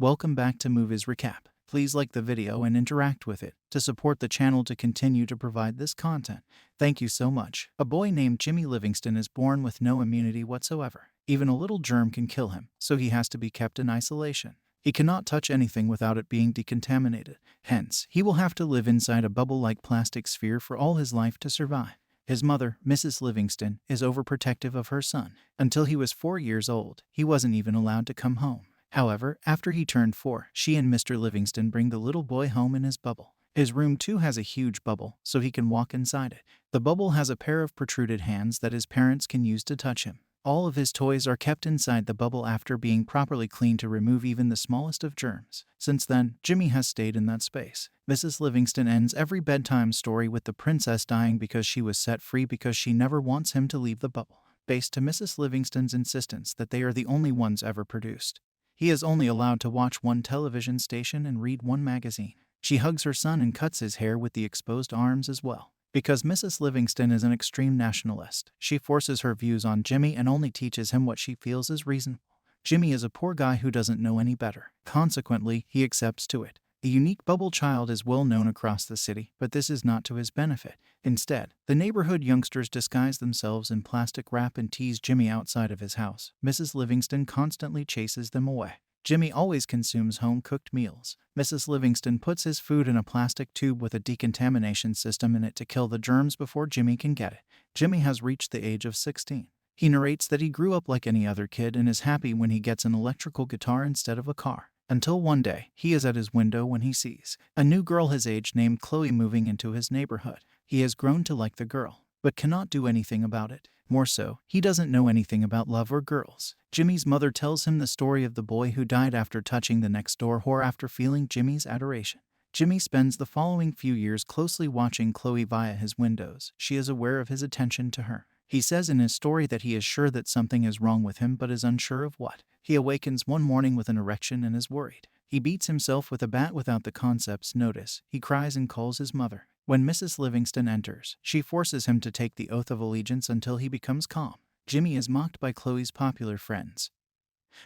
Welcome back to Movies Recap. Please like the video and interact with it to support the channel to continue to provide this content. Thank you so much. A boy named Jimmy Livingston is born with no immunity whatsoever. Even a little germ can kill him, so he has to be kept in isolation. He cannot touch anything without it being decontaminated. Hence, he will have to live inside a bubble-like plastic sphere for all his life to survive. His mother, Mrs. Livingston, is overprotective of her son. Until he was 4 years old, he wasn't even allowed to come home. However, after he turned 4, she and Mr. Livingston bring the little boy home in his bubble. His room too has a huge bubble, so he can walk inside it. The bubble has a pair of protruded hands that his parents can use to touch him. All of his toys are kept inside the bubble after being properly cleaned to remove even the smallest of germs. Since then, Jimmy has stayed in that space. Mrs. Livingston ends every bedtime story with the princess dying because she was set free because she never wants him to leave the bubble, based to Mrs. Livingston's insistence that they are the only ones ever produced. He is only allowed to watch one television station and read one magazine. She hugs her son and cuts his hair with the exposed arms as well. Because Mrs. Livingston is an extreme nationalist, she forces her views on Jimmy and only teaches him what she feels is reasonable. Jimmy is a poor guy who doesn't know any better. Consequently, he accepts to it. The unique bubble child is well known across the city, but this is not to his benefit. Instead, the neighborhood youngsters disguise themselves in plastic wrap and tease Jimmy outside of his house. Mrs. Livingston constantly chases them away. Jimmy always consumes home-cooked meals. Mrs. Livingston puts his food in a plastic tube with a decontamination system in it to kill the germs before Jimmy can get it. Jimmy has reached the age of 16. He narrates that he grew up like any other kid and is happy when he gets an electrical guitar instead of a car. Until one day, he is at his window when he sees a new girl his age named Chloe moving into his neighborhood. He has grown to like the girl, but cannot do anything about it. More so, he doesn't know anything about love or girls. Jimmy's mother tells him the story of the boy who died after touching the next-door whore after feeling Jimmy's adoration. Jimmy spends the following few years closely watching Chloe via his windows. She is aware of his attention to her. He says in his story that he is sure that something is wrong with him but is unsure of what. He awakens one morning with an erection and is worried. He beats himself with a bat without the concept's notice. He cries and calls his mother. When Mrs. Livingston enters, she forces him to take the oath of allegiance until he becomes calm. Jimmy is mocked by Chloe's popular friends,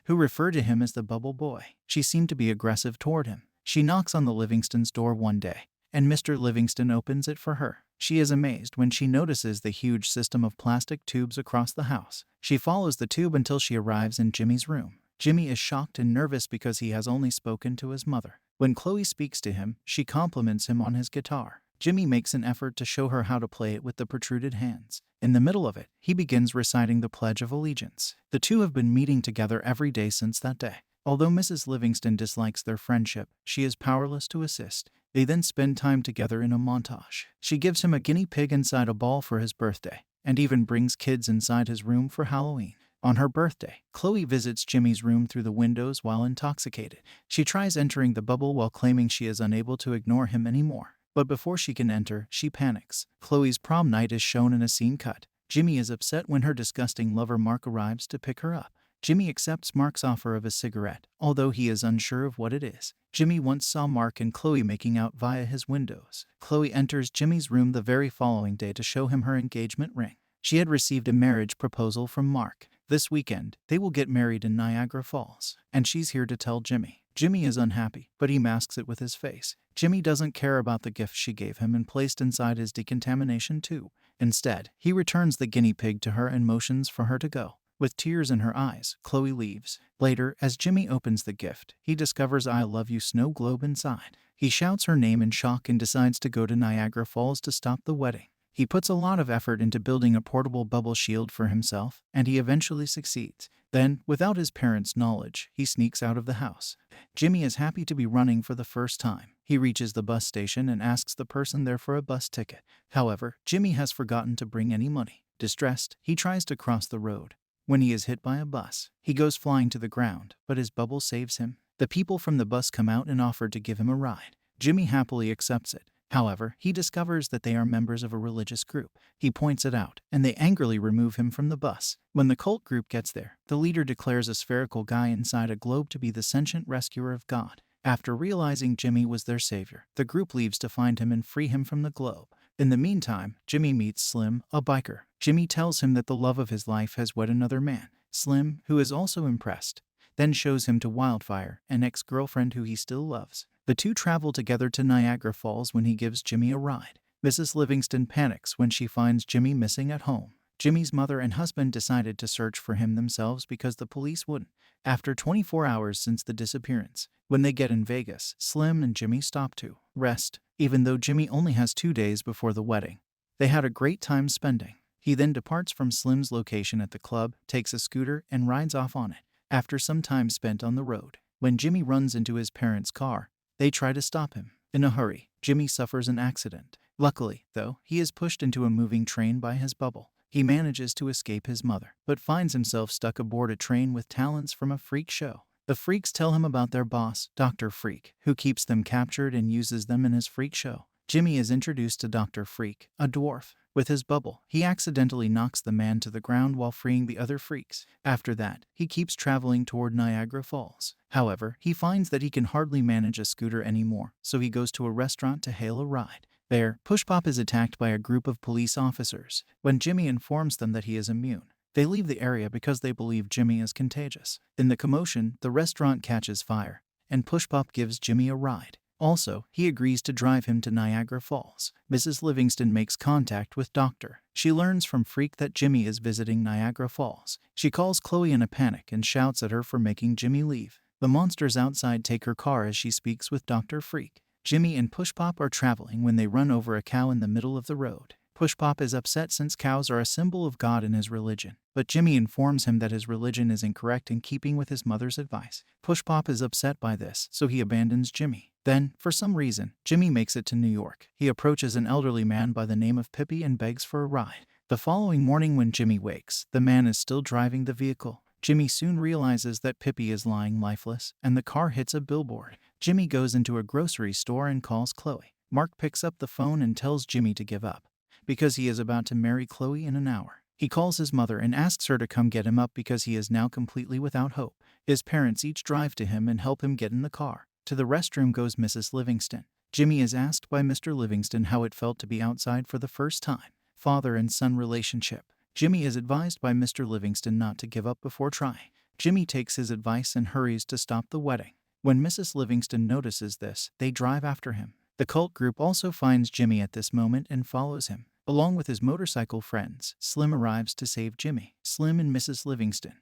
who refer to him as the bubble boy. She seemed to be aggressive toward him. She knocks on the Livingston's door one day, and Mr. Livingston opens it for her. She is amazed when she notices the huge system of plastic tubes across the house. She follows the tube until she arrives in Jimmy's room. Jimmy is shocked and nervous because he has only spoken to his mother. When Chloe speaks to him, she compliments him on his guitar. Jimmy makes an effort to show her how to play it with the protruded hands. In the middle of it, he begins reciting the Pledge of Allegiance. The two have been meeting together every day since that day. Although Mrs. Livingston dislikes their friendship, she is powerless to assist. They then spend time together in a montage. She gives him a guinea pig inside a ball for his birthday, and even brings kids inside his room for Halloween. On her birthday, Chloe visits Jimmy's room through the windows while intoxicated. She tries entering the bubble while claiming she is unable to ignore him anymore. But before she can enter, she panics. Chloe's prom night is shown in a scene cut. Jimmy is upset when her disgusting lover Mark arrives to pick her up. Jimmy accepts Mark's offer of a cigarette, although he is unsure of what it is. Jimmy once saw Mark and Chloe making out via his windows. Chloe enters Jimmy's room the very following day to show him her engagement ring. She had received a marriage proposal from Mark. This weekend, they will get married in Niagara Falls, and she's here to tell Jimmy. Jimmy is unhappy, but he masks it with his face. Jimmy doesn't care about the gift she gave him and placed inside his decontamination tube. Instead, he returns the guinea pig to her and motions for her to go. With tears in her eyes, Chloe leaves. Later, as Jimmy opens the gift, he discovers "I love you" snow globe inside. He shouts her name in shock and decides to go to Niagara Falls to stop the wedding. He puts a lot of effort into building a portable bubble shield for himself, and he eventually succeeds. Then, without his parents' knowledge, he sneaks out of the house. Jimmy is happy to be running for the first time. He reaches the bus station and asks the person there for a bus ticket. However, Jimmy has forgotten to bring any money. Distressed, he tries to cross the road. When he is hit by a bus, he goes flying to the ground, but his bubble saves him. The people from the bus come out and offer to give him a ride. Jimmy happily accepts it. However, he discovers that they are members of a religious group. He points it out, and they angrily remove him from the bus. When the cult group gets there, the leader declares a spherical guy inside a globe to be the sentient rescuer of God. After realizing Jimmy was their savior, the group leaves to find him and free him from the globe. In the meantime, Jimmy meets Slim, a biker. Jimmy tells him that the love of his life has wed another man. Slim, who is also impressed, then shows him to Wildfire, an ex-girlfriend who he still loves. The two travel together to Niagara Falls when he gives Jimmy a ride. Mrs. Livingston panics when she finds Jimmy missing at home. Jimmy's mother and husband decided to search for him themselves because the police wouldn't. After 24 hours since the disappearance, when they get in Vegas, Slim and Jimmy stop to rest, even though Jimmy only has 2 days before the wedding. They had a great time spending. He then departs from Slim's location at the club, takes a scooter, and rides off on it. After some time spent on the road, when Jimmy runs into his parents' car, they try to stop him. In a hurry, Jimmy suffers an accident. Luckily, though, he is pushed into a moving train by his bubble. He manages to escape his mother, but finds himself stuck aboard a train with talents from a freak show. The freaks tell him about their boss, Dr. Freak, who keeps them captured and uses them in his freak show. Jimmy is introduced to Dr. Freak, a dwarf. With his bubble, he accidentally knocks the man to the ground while freeing the other freaks. After that, he keeps traveling toward Niagara Falls. However, he finds that he can hardly manage a scooter anymore, so he goes to a restaurant to hail a ride. There, Pushpop is attacked by a group of police officers. When Jimmy informs them that he is immune, they leave the area because they believe Jimmy is contagious. In the commotion, the restaurant catches fire, and Pushpop gives Jimmy a ride. Also, he agrees to drive him to Niagara Falls. Mrs. Livingston makes contact with Doctor. She learns from Freak that Jimmy is visiting Niagara Falls. She calls Chloe in a panic and shouts at her for making Jimmy leave. The monsters outside take her car as she speaks with Dr. Freak. Jimmy and Pushpop are traveling when they run over a cow in the middle of the road. Pushpop is upset since cows are a symbol of God in his religion, but Jimmy informs him that his religion is incorrect in keeping with his mother's advice. Pushpop is upset by this, so he abandons Jimmy. Then, for some reason, Jimmy makes it to New York. He approaches an elderly man by the name of Pippi and begs for a ride. The following morning when Jimmy wakes, the man is still driving the vehicle. Jimmy soon realizes that Pippi is lying lifeless, and the car hits a billboard. Jimmy goes into a grocery store and calls Chloe. Mark picks up the phone and tells Jimmy to give up, because he is about to marry Chloe in an hour. He calls his mother and asks her to come get him up because he is now completely without hope. His parents each drive to him and help him get in the car. To the restroom goes Mrs. Livingston. Jimmy is asked by Mr. Livingston how it felt to be outside for the first time. Father and son relationship. Jimmy is advised by Mr. Livingston not to give up before trying. Jimmy takes his advice and hurries to stop the wedding. When Mrs. Livingston notices this, they drive after him. The cult group also finds Jimmy at this moment and follows him. Along with his motorcycle friends, Slim arrives to save Jimmy. Slim and Mrs. Livingston,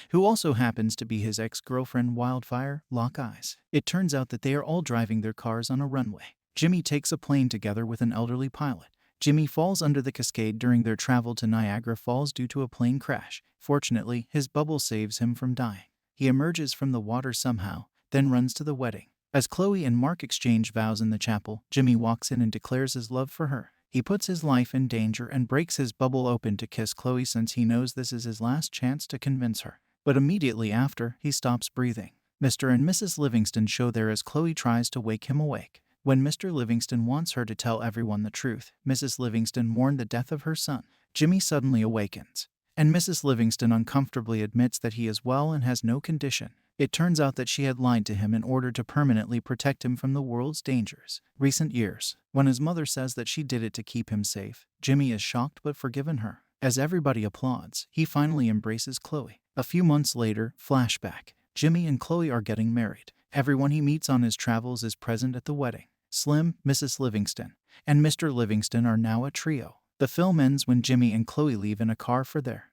who also happens to be his ex-girlfriend Wildfire, lock eyes. It turns out that they are all driving their cars on a runway. Jimmy takes a plane together with an elderly pilot. Jimmy falls under the cascade during their travel to Niagara Falls due to a plane crash. Fortunately, his bubble saves him from dying. He emerges from the water somehow, then runs to the wedding. As Chloe and Mark exchange vows in the chapel, Jimmy walks in and declares his love for her. He puts his life in danger and breaks his bubble open to kiss Chloe since he knows this is his last chance to convince her. But immediately after, he stops breathing. Mr. and Mrs. Livingston show there as Chloe tries to wake him awake. When Mr. Livingston wants her to tell everyone the truth, Mrs. Livingston mourned the death of her son. Jimmy suddenly awakens, and Mrs. Livingston uncomfortably admits that he is well and has no condition. It turns out that she had lied to him in order to permanently protect him from the world's dangers. Recent years. When his mother says that she did it to keep him safe, Jimmy is shocked but forgiven her. As everybody applauds, he finally embraces Chloe. A few months later, flashback. Jimmy and Chloe are getting married. Everyone he meets on his travels is present at the wedding. Slim, Mrs. Livingston, and Mr. Livingston are now a trio. The film ends when Jimmy and Chloe leave in a car for their